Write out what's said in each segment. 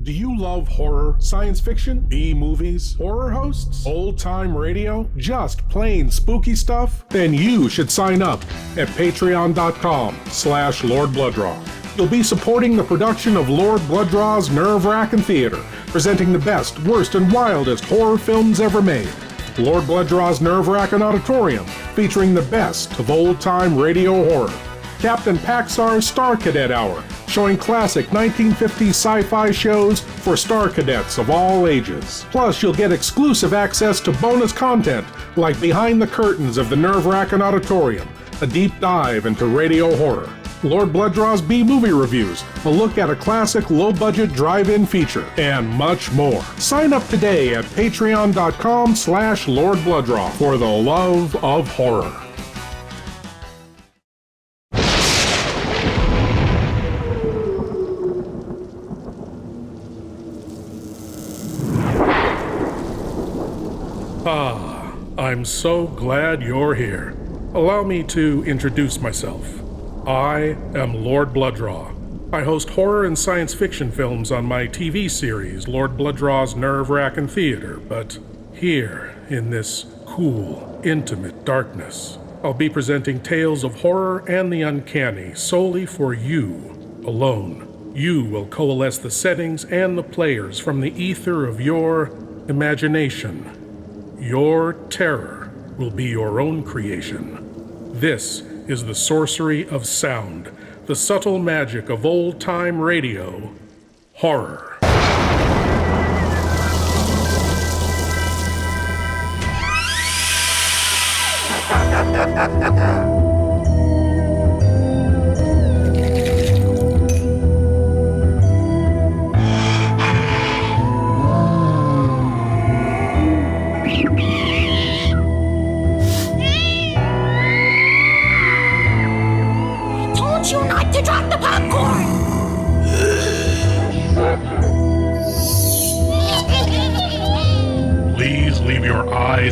Do you love horror, science fiction, B-movies, horror hosts, old-time radio, just plain spooky stuff? Then you should sign up at patreon.com/Lord Blood-Rah. You'll be supporting the production of Lord Blood-Rah's Wrackin Theater, presenting the best, worst, and wildest horror films ever made. Lord Blood-Rah's Wrackin Auditorium, featuring the best of old-time radio horror. Captain Paxar's Star Cadet Hour, showing classic 1950s sci-fi shows for Star Cadets of all ages. Plus, you'll get exclusive access to bonus content like Behind the Curtains of the Wrackin Auditorium, a deep dive into radio horror, Lord Blood-Rah's B-movie reviews, a look at a classic low-budget drive-in feature, and much more. Sign up today at patreon.com/Lord Blood-Rah for the love of horror. I'm so glad you're here. Allow me to introduce myself. I am Lord Blood-Rah. I host horror and science fiction films on my TV series, Lord Blood-Rah's Wrackin Theater, but here, in this cool, intimate darkness, I'll be presenting tales of horror and the uncanny solely for you alone. You will coalesce the settings and the players from the ether of your imagination. Your terror will be your own creation. This is the sorcery of sound, the subtle magic of old-time radio, horror.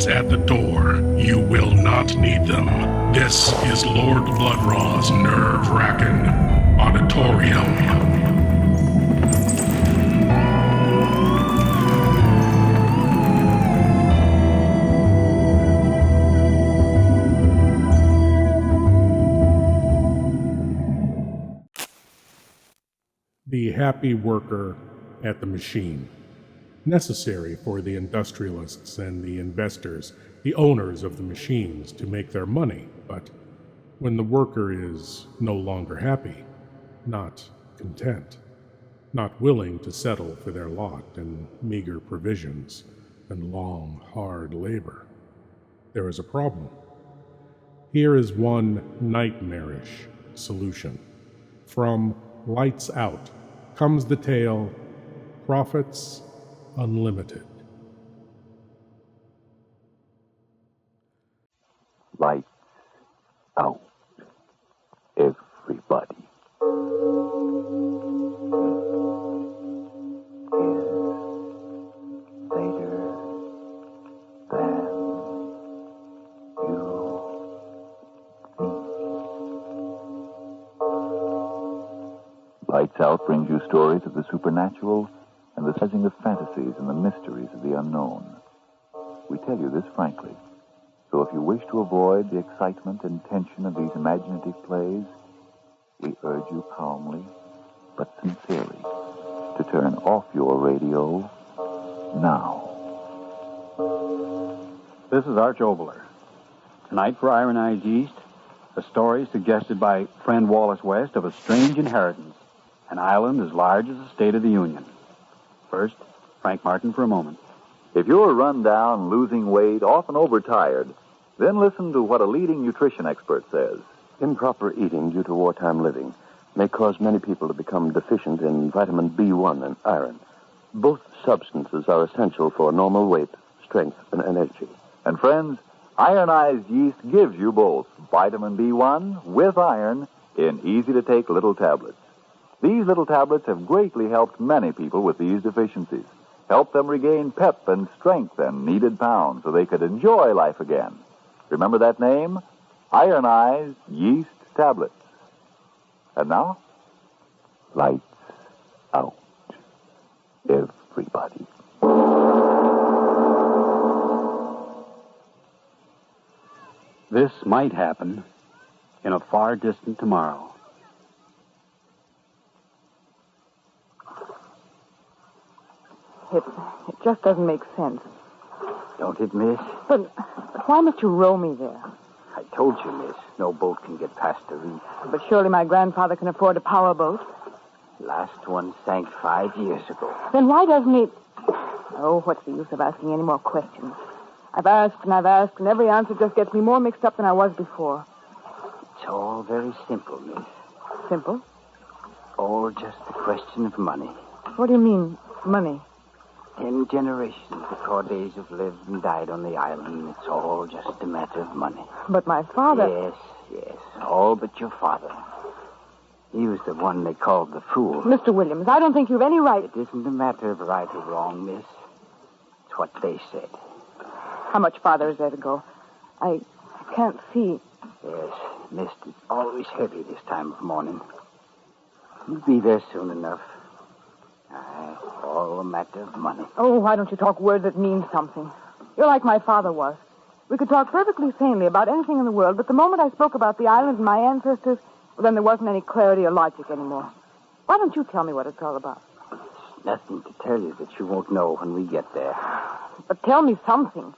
At the door. You will not need them. This is Lord Blood-Rah's Wrackin Auditorium. The happy worker at the machine. Necessary for the industrialists and the investors, the owners of the machines, to make their money. But when the worker is no longer happy, not content, not willing to settle for their lot in meager provisions and long, hard labor, there is a problem. Here is one nightmarish solution. From Lights Out comes the tale, Profits Unlimited. Lights out, everybody. Lights Out brings you stories of the supernatural and the sizing of fantasies and the mysteries of the unknown. We tell you this frankly, so if you wish to avoid the excitement and tension of these imaginative plays, we urge you calmly, but sincerely, to turn off your radio now. This is Arch Obler. Tonight for Ironized Yeast, a story suggested by friend Wallace West of a strange inheritance, an island as large as the State of the Union. First, Frank Martin for a moment. If you're run down, losing weight, often overtired, then listen to what a leading nutrition expert says. Improper eating due to wartime living may cause many people to become deficient in vitamin B1 and iron. Both substances are essential for normal weight, strength, and energy. And friends, Ironized Yeast gives you both vitamin B1 with iron in easy-to-take little tablets. These little tablets have greatly helped many people with these deficiencies, helped them regain pep and strength and needed pounds so they could enjoy life again. Remember that name? Ironized Yeast Tablets. And now, Lights Out. everybody. This might happen in a far distant tomorrow. It just doesn't make sense. Don't it, miss? But why must you row me there? I told you, miss, no boat can get past the reef. But surely my grandfather can afford a power boat. Last one sank 5 years ago. Then why doesn't he... Oh, what's the use of asking any more questions? I've asked, and every answer just gets me more mixed up than I was before. It's all very simple, miss. Simple? All just a question of money. What do you mean, money? 10 generations the Cordets have lived and died on the island. It's all just a matter of money. But my father... Yes, all but your father. He was the one they called the fool. Mr. Williams, I don't think you've any right... It isn't a matter of right or wrong, miss. It's what they said. How much farther is there to go? I can't see. Yes, mist is always heavy this time of morning. You'll be there soon enough. Aye, all a matter of money. Oh, why don't you talk words that mean something? You're like my father was. We could talk perfectly sanely about anything in the world, but the moment I spoke about the island and my ancestors, well, then there wasn't any clarity or logic anymore. Why don't you tell me what it's all about? There's nothing to tell you that you won't know when we get there. But tell me something.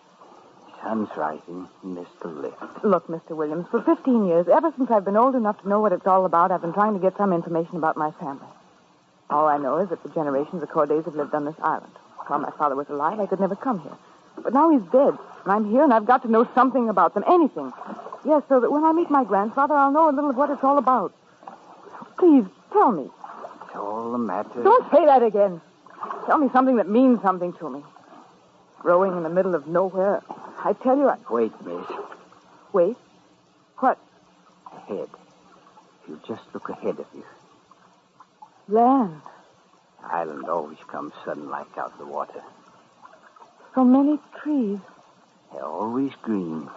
Sun's rising, mist to lift. Look, Mr. Williams, for 15 years, ever since I've been old enough to know what it's all about, I've been trying to get some information about my family. All I know is that for generations the Cordets have lived on this island. While my father was alive, I could never come here. But now he's dead, and I'm here, and I've got to know something about them, anything. Yes, so that when I meet my grandfather, I'll know a little of what it's all about. Please, tell me. It's all a matter... Don't say that again. Tell me something that means something to me. Growing in the middle of nowhere, I tell you... Wait, miss. Wait? What? Ahead. If you just look ahead of you. Land. The island always comes sudden like out of the water. So many trees. They're always green.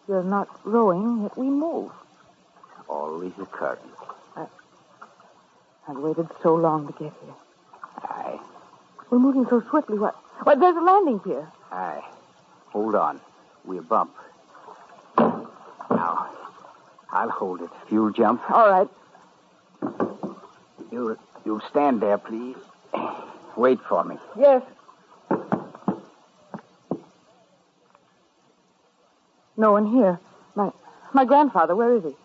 You're not rowing, yet we move. Always a current. I've waited so long to get here. Aye. We're moving so swiftly. What? Well, there's a landing pier. Aye. Hold on. We'll bump. Now, I'll hold it. Fuel jump. All right. You'll stand there, please. Wait for me. Yes. No one here. My grandfather, where is he?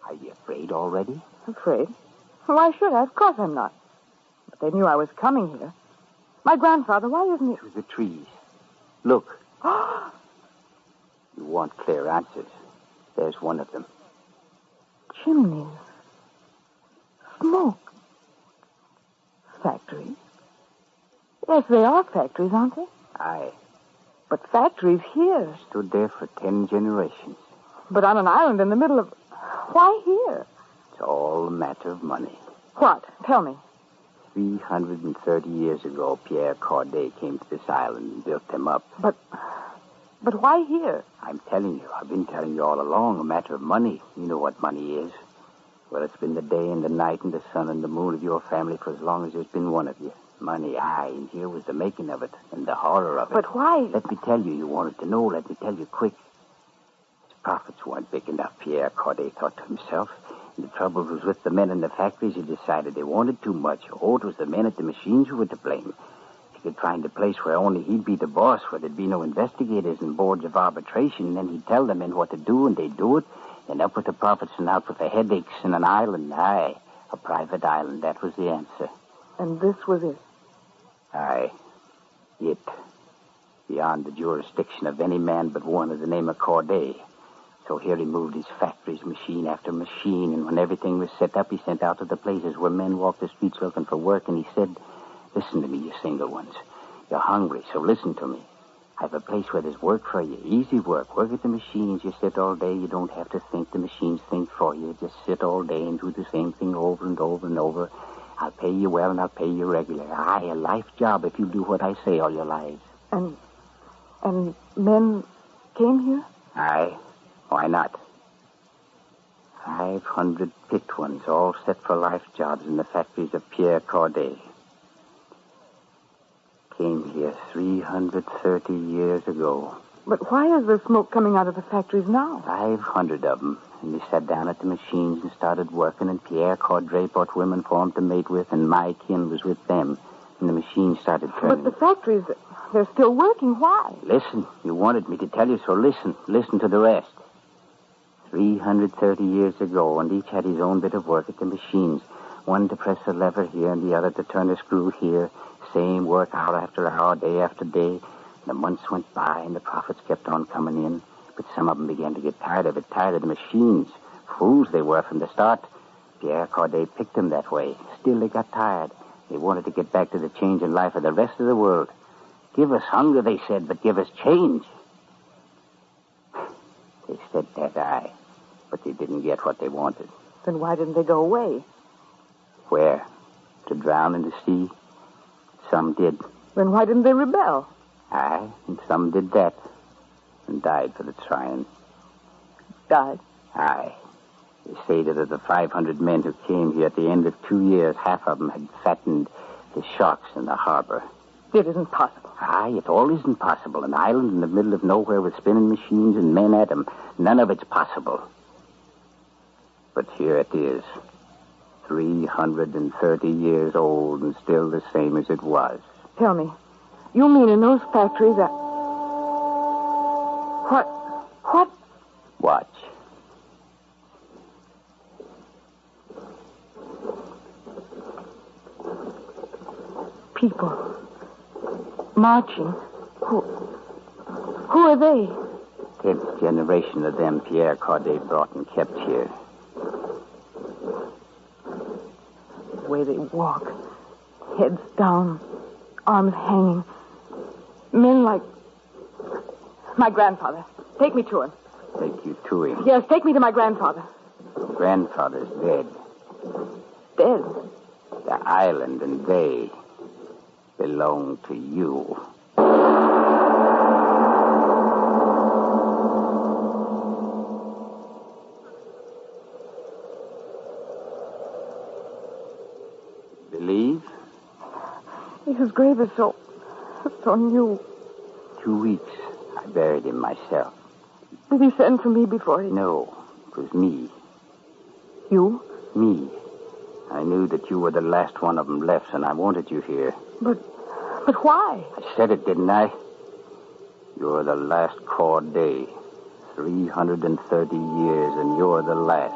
Are you afraid already? Afraid? Why should I? Of course I'm not. But they knew I was coming here. My grandfather, why isn't he... Through the trees. Look. You want clear answers. There's one of them. Chimneys. Smoke. Factories. Yes, they are factories, aren't they? Aye. But factories here. Stood there for 10 generations. But on an island in the middle of... Why here? It's all a matter of money. What? Tell me. 330 years ago, Pierre Cordet came to this island and built them up. But why here? I'm telling you. I've been telling you all along. A matter of money. You know what money is. Well, it's been the day and the night and the sun and the moon of your family for as long as there's been one of you. Money, aye, and here was the making of it and the horror of it. But why? Let me tell you. You wanted to know. Let me tell you quick. His profits weren't big enough, Pierre Cordet thought to himself. And the trouble was with the men in the factories who decided they wanted too much. Oh, it was the men at the machines who were to blame. He could find a place where only he'd be the boss, where there'd be no investigators and boards of arbitration, and then he'd tell the men what to do, and they'd do it. And up with the profits and out with the headaches in an island. Aye, a private island. That was the answer. And this was it? Aye. It. Beyond the jurisdiction of any man but one of the name of Cordet. So here he moved his factories, machine after machine, and when everything was set up, he sent out to the places where men walked the streets looking for work, and he said, listen to me, you single ones. You're hungry, so listen to me. I have a place where there's work for you. Easy work. Work at the machines. You sit all day. You don't have to think. The machines think for you. Just sit all day and do the same thing over and over and over. I'll pay you well and I'll pay you regular. Aye, a life job if you do what I say all your lives. And men came here? Aye. Why not? 500 picked ones, all set for life jobs in the factories of Pierre Cordet. came here 330 years ago. But why is there smoke coming out of the factories now? 500 of them. And they sat down at the machines and started working, and Pierre Cordet brought women for him to mate with, and my kin was with them. And the machines started turning. But the factories, they're still working. Why? Listen, you wanted me to tell you, so listen. Listen to the rest. 330 years ago, and each had his own bit of work at the machines. One to press a lever here, and the other to turn a screw here. Same work hour after hour, day after day. The months went by, and the profits kept on coming in. But some of them began to get tired of it, tired of the machines. Fools they were from the start. Pierre Cordet picked them that way. Still, they got tired. They wanted to get back to the change in life of the rest of the world. Give us hunger, they said, but give us change. They said that, aye. But they didn't get what they wanted. Then why didn't they go away? Where? To drown in the sea? Some did. Then why didn't they rebel? Aye, and some did that. And died for the trying. Died? Aye. They say that of the 500 men who came here at the end of 2 years, half of them had fattened the sharks in the harbor. It isn't possible. Aye, it all isn't possible. An island in the middle of nowhere with spinning machines and men at them. None of it's possible. But here it is. 330 years old and still the same as it was. Tell me, you mean in those factories that... What? Watch. People. Marching. Who are they? 10th generation of them Pierre Cordet brought and kept here. The way they walk. Heads down. Arms hanging. Men like... My grandfather. Take me to him. Take you to him? Yes, take me to my grandfather. Grandfather's dead. Dead? The island and they belong to you. Believe? His grave is so new. 2 weeks. I buried him myself. Did he send for me before he... No, it was me. You? Me. I knew that you were the last one of them left, and I wanted you here. But why? I said it, didn't I? You're the last Cordet. 330 years, and you're the last.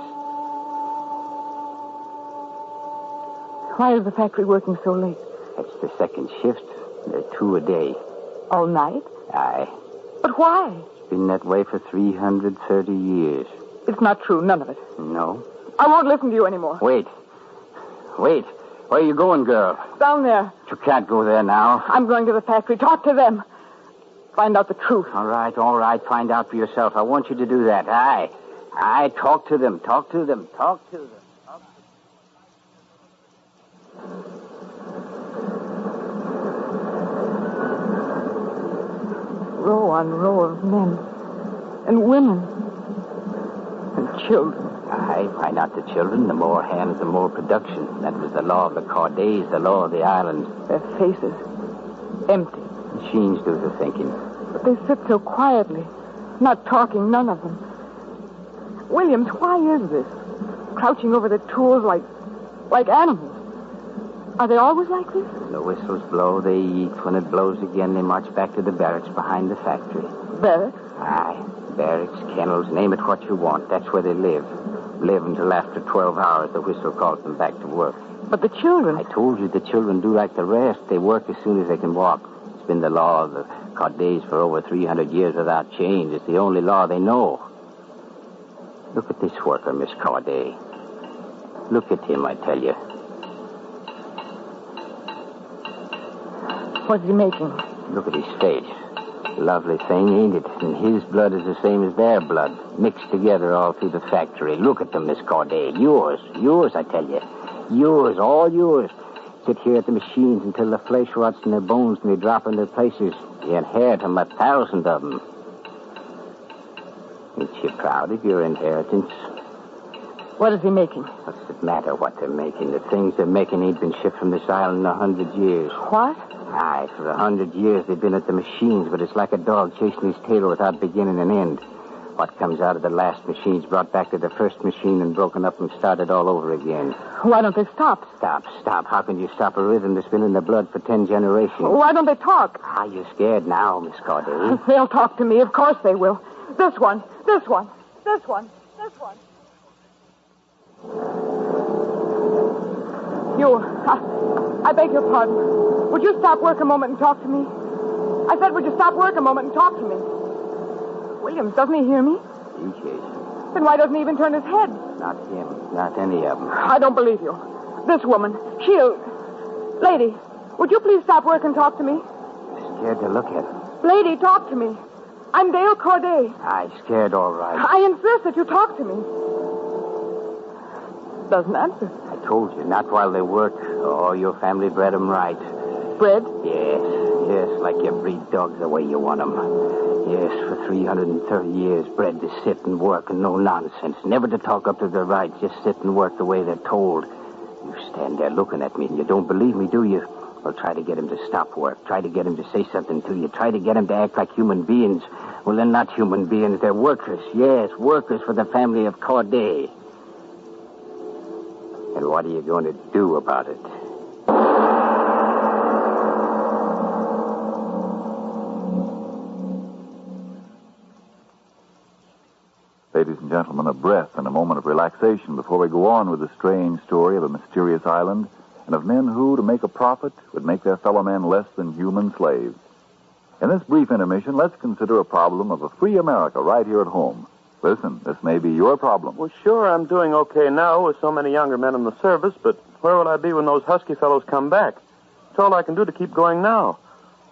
Why is the factory working so late? That's the second shift. There are 2 a day. All night? Aye. But why? It's been that way for 330 years. It's not true, none of it. No? I won't listen to you anymore. Wait. Where are you going, girl? Down there. You can't go there now. I'm going to the factory. Talk to them. Find out the truth. All right. Find out for yourself. I want you to do that. Aye. Talk to them. Row on row of men. And women. And children. Aye, find out the children. The more hands, the more production. That was the law of the Cordets, the law of the island. Their faces. Empty. Machines do the thinking. But they sit so quietly. Not talking, none of them. Williams, why is this? Crouching over the tools like animals. Are they always like this? When the whistles blow, they eat. When it blows again, they march back to the barracks behind the factory. Barracks? Aye. Barracks, kennels, name it what you want. That's where they live. Live until after 12 hours the whistle calls them back to work. But the children... I told you the children do like the rest. They work as soon as they can walk. It's been the law of the Cordets for over 300 years without change. It's the only law they know. Look at this worker, Miss Cordet. Look at him, I tell you. What's he making? Look at his face. Lovely thing, ain't it? And his blood is the same as their blood, mixed together all through the factory. Look at them, Miss Cordet. Yours, I tell you. Yours, all yours. Sit here at the machines until the flesh rots in their bones and they drop in their places. You inherit them, 1,000 of them. Ain't you proud of your inheritance? What is he making? What's it matter what they're making? The things they're making ain't been shipped from this island in 100 years. What? Aye, for 100 years they've been at the machines, but it's like a dog chasing his tail without beginning and end. What comes out of the last machine's brought back to the first machine and broken up and started all over again. Why don't they stop? Stop. How can you stop a rhythm that's been in the blood for 10 generations? Why don't they talk? You're scared now, Miss Cordet. They'll talk to me. Of course they will. This one. You, I beg your pardon. Would you stop work a moment and talk to me? I said, would you stop work a moment and talk to me? Williams, doesn't he hear me? You chase him. Then why doesn't he even turn his head? Not him. Not any of them. I don't believe you. This woman, she'll... Lady, would you please stop work and talk to me? Scared to look at him. Lady, talk to me. I'm Dale Cordet. Aye, scared all right. I insist that you talk to me. Doesn't answer. I told you, not while they work. Oh, your family bred them right. Bred? Yes, like you breed dogs the way you want them. Yes, for 330 years, bred to sit and work and no nonsense. Never to talk up to their rights, just sit and work the way they're told. You stand there looking at me and you don't believe me, do you? Well, try to get him to stop work. Try to get him to say something to you. Try to get him to act like human beings. Well, they're not human beings. They're workers. Yes, workers for the family of Cordet. And what are you going to do about it? Ladies and gentlemen, a breath and a moment of relaxation before we go on with the strange story of a mysterious island and of men who, to make a profit, would make their fellow men less than human slaves. In this brief intermission, let's consider a problem of a free America right here at home. Listen, this may be your problem. Well, sure, I'm doing okay now with so many younger men in the service, but where will I be when those husky fellows come back? It's all I can do to keep going now.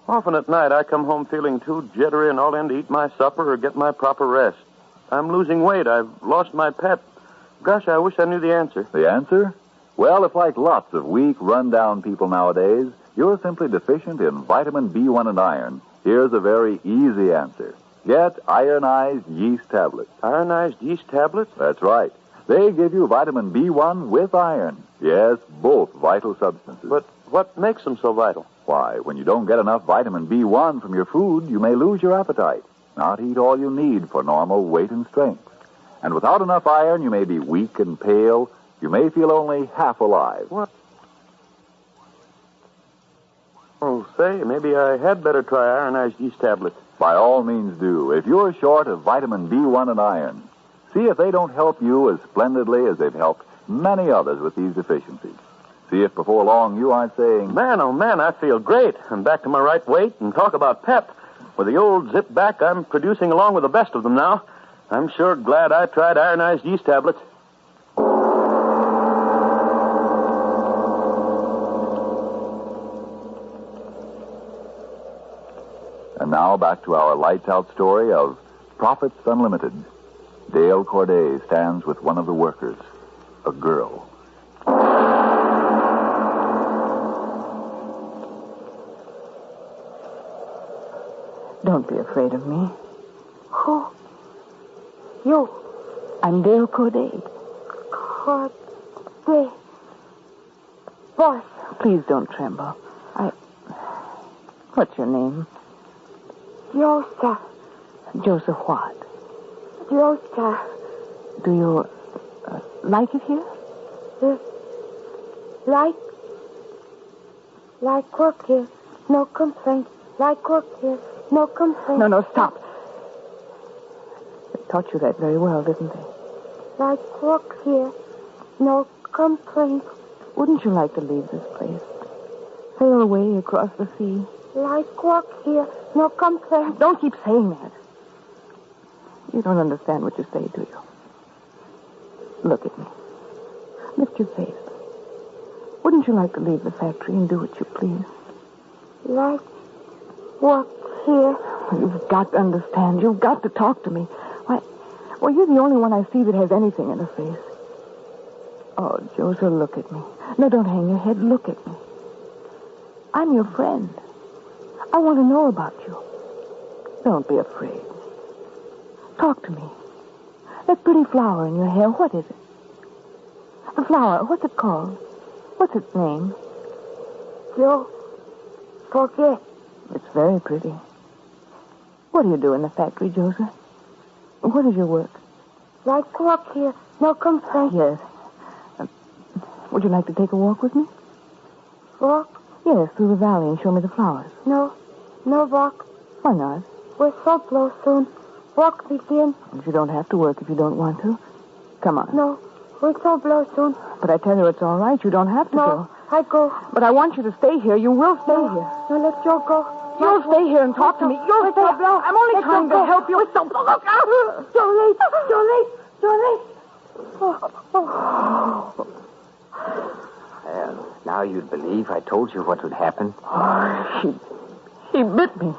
Often at night, I come home feeling too jittery and all in to eat my supper or get my proper rest. I'm losing weight. I've lost my pep. Gosh, I wish I knew the answer. The answer? Well, if like lots of weak, run-down people nowadays, you're simply deficient in vitamin B1 and iron, here's a very easy answer. Get ironized yeast tablets. Ironized yeast tablets? That's right. They give you vitamin B1 with iron. Yes, both vital substances. But what makes them so vital? Why, when you don't get enough vitamin B1 from your food, you may lose your appetite, not eat all you need for normal weight and strength. And without enough iron, you may be weak and pale. You may feel only half alive. What? Oh, say, maybe I had better try ironized yeast tablets. By all means do. If you're short of vitamin B1 and iron, see if they don't help you as splendidly as they've helped many others with these deficiencies. See if before long you aren't saying, Man, oh man, I feel great. I'm back to my right weight, and talk about pep. With the old zip back, I'm producing along with the best of them now. I'm sure glad I tried ironized yeast tablets. And now back to our lights-out story of Profits Unlimited. Dale Cordet stands with one of the workers, a girl. Don't be afraid of me. Who? You. I'm Dale Cordet. Cordet. Boss. Please don't tremble. What's your name? Joseph. Joseph what? Joseph. Do you like it here? Like work here. No complaint. Like work here. No complaint. No, stop. They taught you that very well, didn't they? Like work here. No complaint. Wouldn't you like to leave this place? Sail away across the sea? Like work here. No complaint. Don't keep saying that. You don't understand what you say, do you? Look at me. Lift your face. Wouldn't you like to leave the factory and do what you please? Like work here. You've got to understand. You've got to talk to me. Why, well, you're the only one I see that has anything in her face. Oh, Joseph, look at me. No, don't hang your head. Look at me. I'm your friend. I want to know about you. Don't be afraid. Talk to me. That pretty flower in your hair, what is it? The flower, what's it called? What's its name? Joe. Forget. It's very pretty. What do you do in the factory, Joseph? What is your work? Like work here. No complaint. Yes. Would you like to take a walk with me? Walk? Yes, through the valley and show me the flowers. No. No walk. Why not? We're so blow soon. Walk begin. But you don't have to work if you don't want to. Come on. No. We're so blow soon. But I tell you it's all right. You don't have to No. go. I go. But I want you to stay here. You will stay here. No, let Joe go. You'll stay here and talk to me. You'll stay. I'm only trying to help you. Look out. Too late. Too late. Too late. Well, now you'd believe I told you what would happen. He bit me.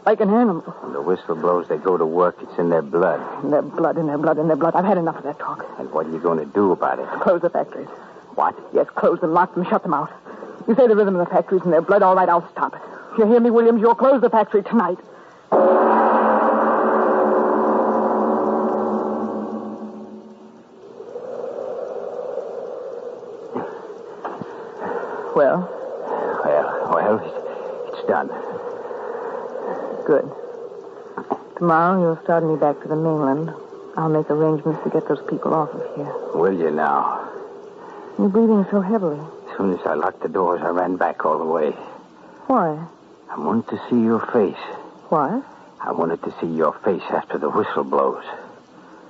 Like an animal. When the whistle blows, they go to work. It's in their blood. In their blood, in their blood, in their blood. I've had enough of that talk. And what are you going to do about it? Close the factories. What? Yes, close them, lock them, shut them out. You say the rhythm of the factories in their blood. All right, I'll stop it. You hear me, Williams? You'll close the factory tonight. Well, it's done. Good. Tomorrow you'll start me back to the mainland. I'll make arrangements to get those people off of here. Will you now? You're breathing so heavily. As soon as I locked the doors, I ran back all the way. Why? I wanted to see your face. What? I wanted to see your face after the whistle blows.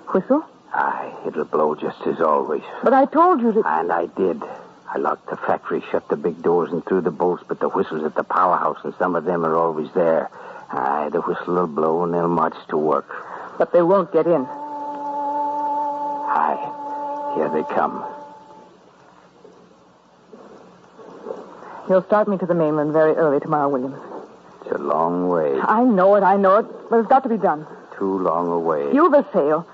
Whistle? Aye, it'll blow just as always. But I told you to... And I did. I locked the factory, shut the big doors, and threw the bolts, but the whistle's at the powerhouse, and some of them are always there. Aye, the whistle will blow, and they'll march to work. But they won't get in. Aye, here they come. You'll start me to the mainland very early tomorrow, Williams. It's a long way. I know it, but it's got to be done. Too long a way. You've a sail.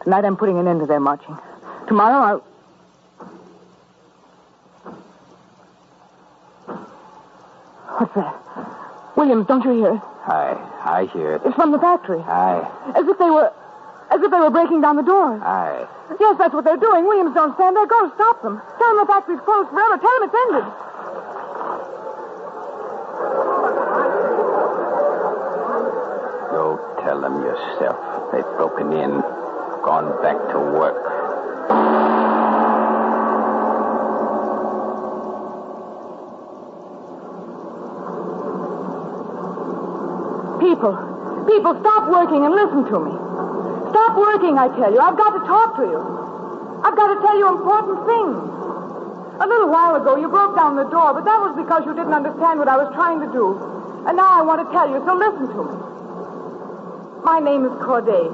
Tonight I'm putting an end to their marching. Tomorrow I'll... What's that? Williams, don't you hear it? Aye, I hear it. It's from the factory. Aye. As if they were breaking down the doors. Aye. Yes, that's what they're doing. Williams, don't stand there. Go, stop them. Tell them the factory's closed forever. Tell them it's ended. Go tell them yourself. They've broken in, gone back to work. People, stop working and listen to me. Stop working, I tell you. I've got to talk to you. I've got to tell you important things. A little while ago, you broke down the door, but that was because you didn't understand what I was trying to do. And now I want to tell you, so listen to me. My name is Cordet,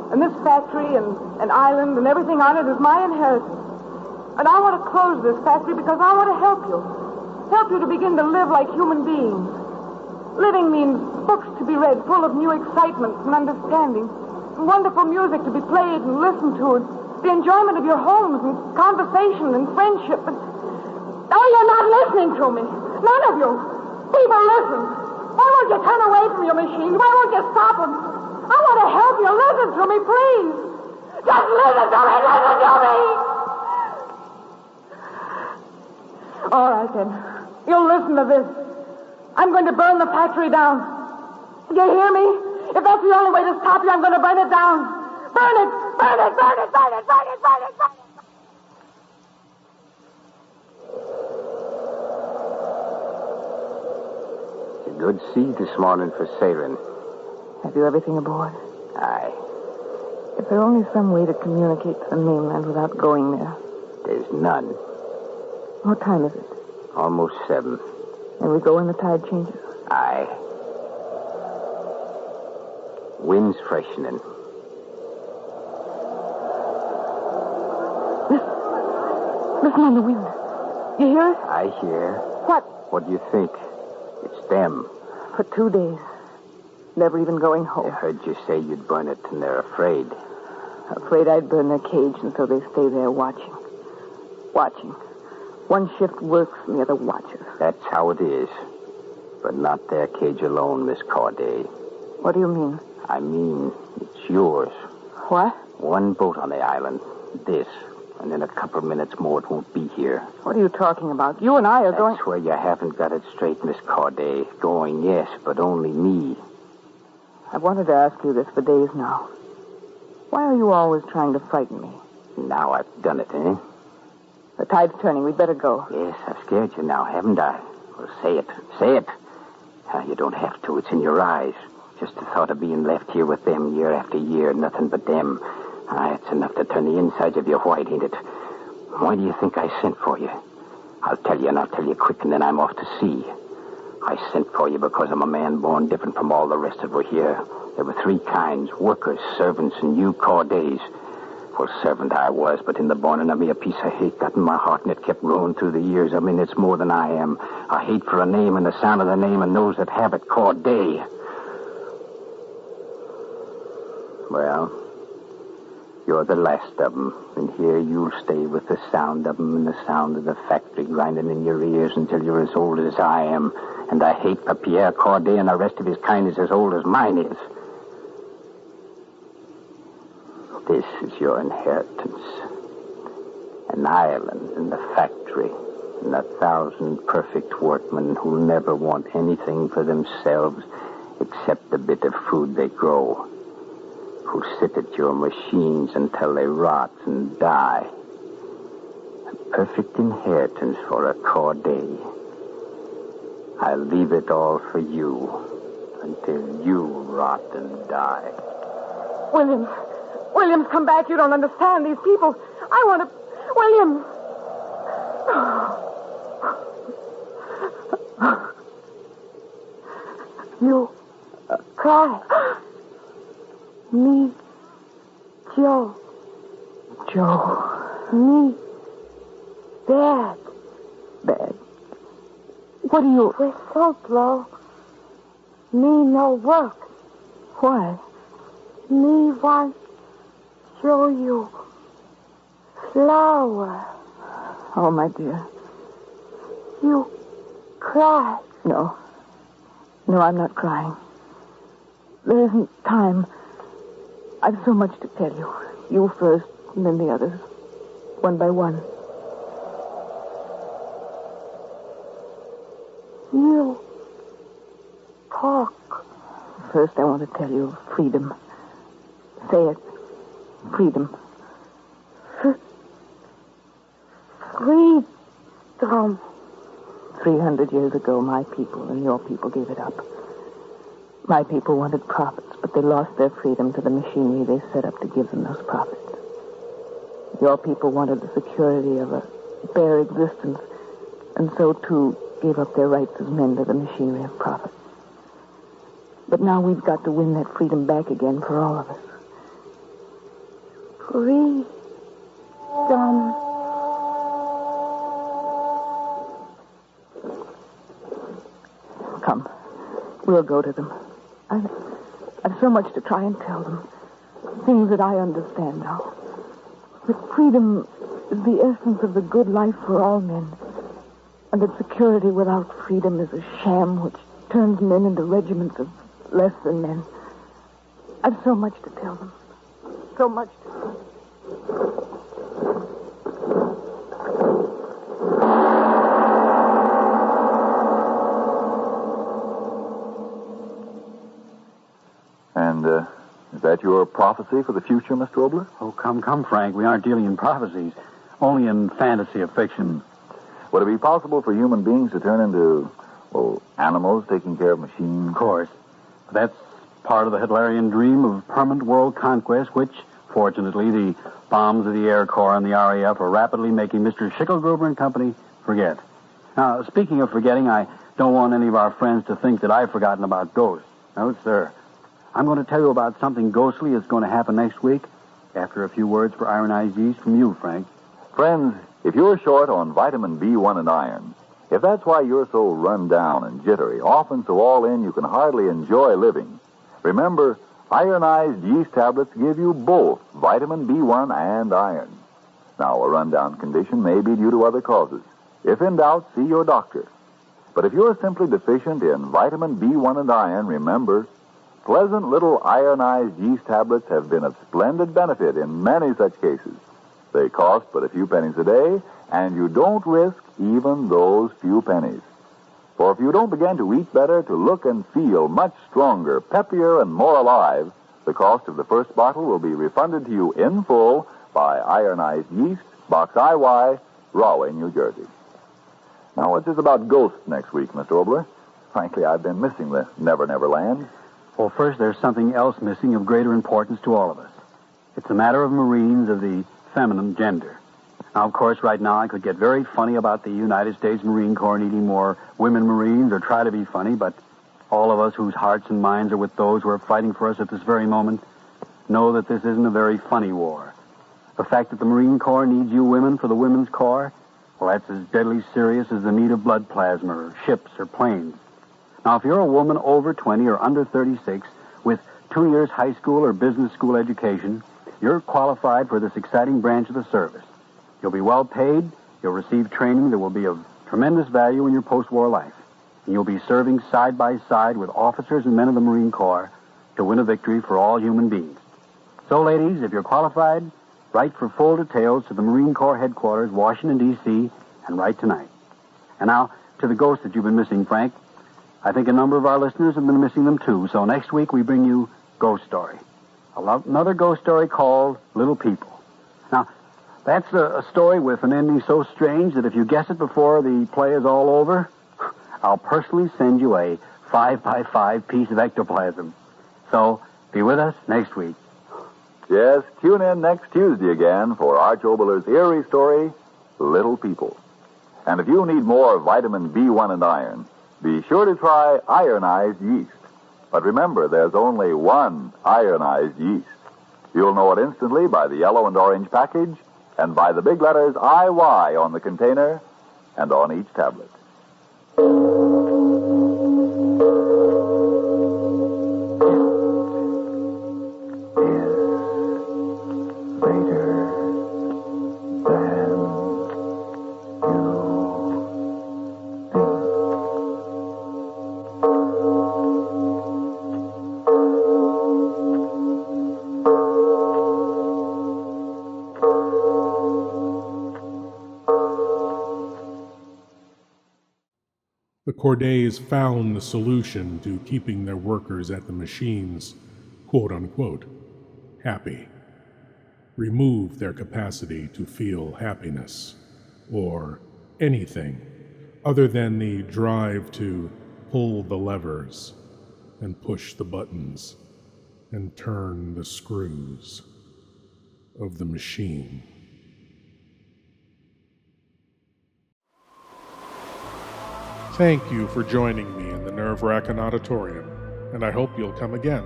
and this factory and island and everything on it is my inheritance. And I want to close this factory because I want to help you. Help you to begin to live like human beings. Living means books to be read full of new excitements and understanding, and wonderful music to be played and listened to, and the enjoyment of your homes and conversation and friendship. And... Oh, you're not listening to me. None of you. People, listen. Why won't you turn away from your machines? Why won't you stop them? I want to help you. Listen to me, please. Just listen to me. Listen to me. All right, then. You'll listen to this. I'm going to burn the factory down. Do you hear me? If that's the only way to stop you, I'm going to burn it down. Burn it! Burn it! Burn it! Burn it! Burn it! Burn it! Burn it! It's a good sea this morning for sailing. Have you everything aboard? Aye. Is there only some way to communicate to the mainland without going there? There's none. What time is it? Almost 7. And we go when the tide changes? Aye. Wind's freshening. Listen on the wind. You hear it? I hear. What? What do you think? It's them. For 2 days. Never even going I home. heard you say you'd burn it, and they're afraid. Afraid I'd burn their cage, and so they stay there watching. Watching. One shift works and the other watches. That's how it is. But not their cage alone, Miss Cordet. What do you mean? I mean, it's yours. What? One boat on the island. This. And in a couple of minutes more, it won't be here. What are you talking about? You and I are going... That's where you haven't got it straight, Miss Cordet. Going, yes, but only me. I've wanted to ask you this for days now. Why are you always trying to frighten me? Now I've done it, eh? The tide's turning. We'd better go. Yes, I've scared you now, haven't I? Well, say it. Say it. You don't have to. It's in your eyes. Just the thought of being left here with them year after year, nothing but them. It's enough to turn the insides of you white, ain't it? Why do you think I sent for you? I'll tell you, and I'll tell you quick, and then I'm off to sea. I sent for you because I'm a man born different from all the rest that were here. There were three kinds, workers, servants, and you Cordets. Well, servant I was, but in the borning of me, a piece of hate got in my heart, and it kept growing through the years. I mean, it's more than I am. A hate for a name and the sound of the name and those that have it, Cordet. Well, you're the last of them, and here you'll stay with the sound of them and the sound of the factory grinding in your ears until you're as old as I am. And I hate for Pierre Cordet and the rest of his kind is as old as mine is. This is your inheritance. An island and the factory and 1,000 perfect workmen who'll never want anything for themselves except the bit of food they grow. Who sit at your machines until they rot and die. A perfect inheritance for a Cordet. I'll leave it all for you until you rot and die. Williams, come back. You don't understand these people. I want to... Williams! You cry. Me, Joe. Joe. Me, Dad. Bad. What do you... Whistle blow. Me no work. Why? Me want show you flower. Oh, my dear. You cry. No. No, I'm not crying. There isn't time. I've so much to tell you. You first, and then the others. One by one. You talk. First, I want to tell you of freedom. Say it. Freedom. Freedom. 300 years ago, my people and your people gave it up. My people wanted profits, but they lost their freedom to the machinery they set up to give them those profits. Your people wanted the security of a bare existence, and so, too, gave up their rights as men to the machinery of profit. But now we've got to win that freedom back again for all of us. Freedom. Come. We'll go to them. I've so much to try and tell them. Things that I understand now. That freedom is the essence of the good life for all men. And that security without freedom is a sham which turns men into regiments of less than men. I've so much to tell them. So much to tell them. And, is that your prophecy for the future, Mr. Obler? Oh, come, Frank. We aren't dealing in prophecies. Only in fantasy of fiction. Would it be possible for human beings to turn into, animals taking care of machines? Of course. That's part of the Hitlerian dream of permanent world conquest, which, fortunately, the bombs of the Air Corps and the RAF are rapidly making Mr. Schicklgruber and company forget. Now, speaking of forgetting, I don't want any of our friends to think that I've forgotten about ghosts. No, sir. I'm going to tell you about something ghostly that's going to happen next week after a few words for ironized yeast from you, Frank. Friends, if you're short on vitamin B1 and iron, if that's why you're so run down and jittery, often so all in you can hardly enjoy living, remember, ironized yeast tablets give you both vitamin B1 and iron. Now, a rundown condition may be due to other causes. If in doubt, see your doctor. But if you're simply deficient in vitamin B1 and iron, remember, pleasant little ironized yeast tablets have been of splendid benefit in many such cases. They cost but a few pennies a day, and you don't risk even those few pennies. For if you don't begin to eat better, to look and feel much stronger, peppier, and more alive, the cost of the first bottle will be refunded to you in full by Ironized Yeast, Box IY, Rahway, New Jersey. Now, what's this about ghosts next week, Mr. Obler? Frankly, I've been missing the Never Never Land. Well, first, there's something else missing of greater importance to all of us. It's a matter of Marines of the feminine gender. Now, of course, right now I could get very funny about the United States Marine Corps needing more women Marines, or try to be funny, but all of us whose hearts and minds are with those who are fighting for us at this very moment know that this isn't a very funny war. The fact that the Marine Corps needs you women for the Women's Corps, well, that's as deadly serious as the need of blood plasma or ships or planes. Now, if you're a woman over 20 or under 36 with 2 years high school or business school education, you're qualified for this exciting branch of the service. You'll be well paid, you'll receive training that will be of tremendous value in your post-war life, and you'll be serving side by side with officers and men of the Marine Corps to win a victory for all human beings. So, ladies, if you're qualified, write for full details to the Marine Corps headquarters, Washington, D.C., and write tonight. And now, to the ghosts that you've been missing, Frank. I think a number of our listeners have been missing them, too, so next week we bring you Ghost Story. Another ghost story called Little People. Now, that's a story with an ending so strange that if you guess it before the play is all over, I'll personally send you a 5x5 piece of ectoplasm. So, be with us next week. Yes, tune in next Tuesday again for Arch Oboler's eerie story, Little People. And if you need more vitamin B1 and iron, be sure to try Ironized Yeast. But remember, there's only one Ironized Yeast. You'll know it instantly by the yellow and orange package and by the big letters IY on the container and on each tablet. The Cordets found the solution to keeping their workers at the machines, quote-unquote, happy. Remove their capacity to feel happiness, or anything other than the drive to pull the levers and push the buttons and turn the screws of the machine. Thank you for joining me in the Nerve-Wrackin Auditorium, and I hope you'll come again.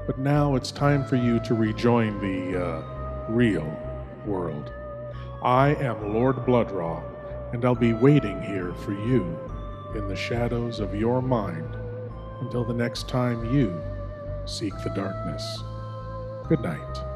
But now it's time for you to rejoin the, real world. I am Lord Blood-Rah, and I'll be waiting here for you in the shadows of your mind until the next time you seek the darkness. Good night.